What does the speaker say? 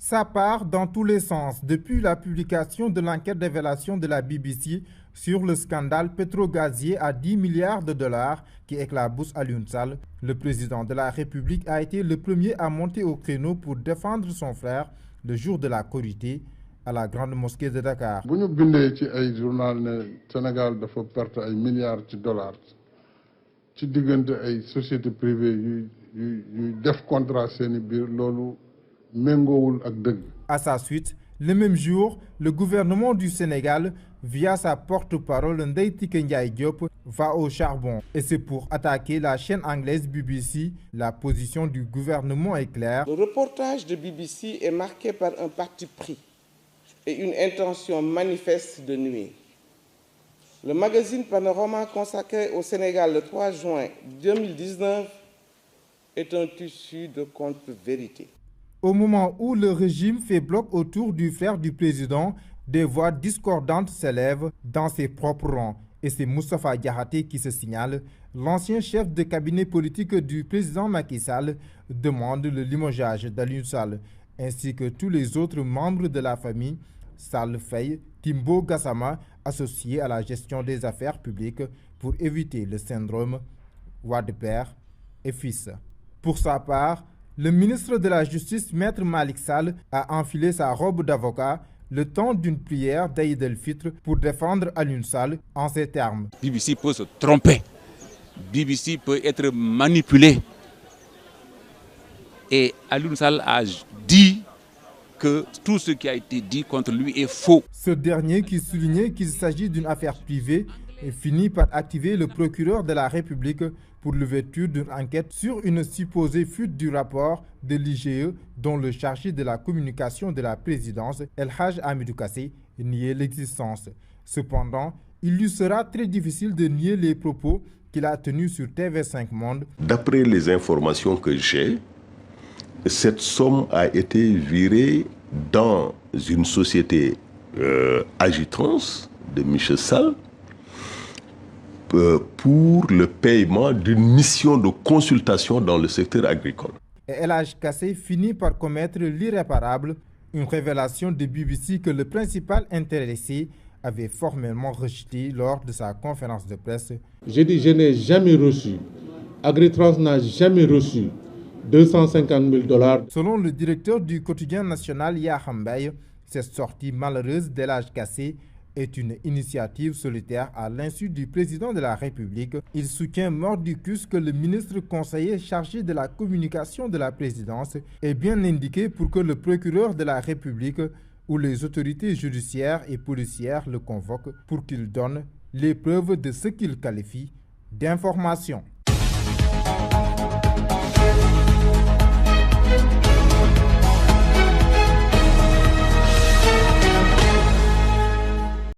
Ça part dans tous les sens depuis la publication de l'enquête de révélation de la BBC sur le scandale pétro-gazier à 10 milliards de dollars qui éclabousse Alioune Sall. Le président de la République a été le premier à monter au créneau pour défendre son frère le jour de la Korité à la grande mosquée de Dakar. Bu ñu bindee ci ay journal ne Sénégal dafa perte ay milliards de dollars ci diggante ay sociétés privées yuy def contrat seeni biir loolu méngoowul ak dëgg. À sa suite, le même jour, le gouvernement du Sénégal, via sa porte-parole Ndeye Tické Ndiaye Diop, va au charbon. Et c'est pour attaquer la chaîne anglaise BBC. La position du gouvernement est claire. Le reportage de BBC est marqué par un parti pris et une intention manifeste de nuire. Le magazine Panorama consacré au Sénégal le 3 juin 2019 est un tissu de contre-vérité. Au moment où le régime fait bloc autour du frère du président, des voix discordantes s'élèvent dans ses propres rangs. Et c'est Moustapha Diakhaté qui se signale. L'ancien chef de cabinet politique du président Macky Sall demande le limogeage d'Alioune Sall, ainsi que tous les autres membres de la famille Sall Faye, Timbo Gassama, associés à la gestion des affaires publiques pour éviter le syndrome Wade père et fils. Pour sa part, le ministre de la Justice, Maître Malick Sall, a enfilé sa robe d'avocat le temps d'une prière d'Aïd el-Fitr pour défendre Alioune Sall en ces termes. BBC peut se tromper. BBC peut être manipulé. Et Alioune Sall a dit que tout ce qui a été dit contre lui est faux. Ce dernier, qui soulignait qu'il s'agit d'une affaire privée, finit par activer le procureur de la République pour l'ouverture d'une enquête sur une supposée fuite du rapport de l'IGE dont le chargé de la communication de la présidence, El Hadj Hamidou Kassé, niait l'existence. Cependant, il lui sera très difficile de nier les propos qu'il a tenus sur TV5 Monde. D'après les informations que j'ai, cette somme a été virée dans une société Agitrans de Michel Sall pour le paiement d'une mission de consultation dans le secteur agricole. Et El Hadj Kassé finit par commettre l'irréparable, une révélation de BBC que le principal intéressé avait formellement rejeté lors de sa conférence de presse. J'ai dit, je n'ai jamais reçu, Agritrans n'a jamais reçu 250 000 dollars. Selon le directeur du quotidien national Yakham Mbaye, cette sortie malheureuse d'El Hadj Kassé est une initiative solitaire à l'insu du président de la République. Il soutient mordicus que le ministre conseiller chargé de la communication de la présidence est bien indiqué pour que le procureur de la République ou les autorités judiciaires et policières le convoquent pour qu'il donne les preuves de ce qu'il qualifie d'information.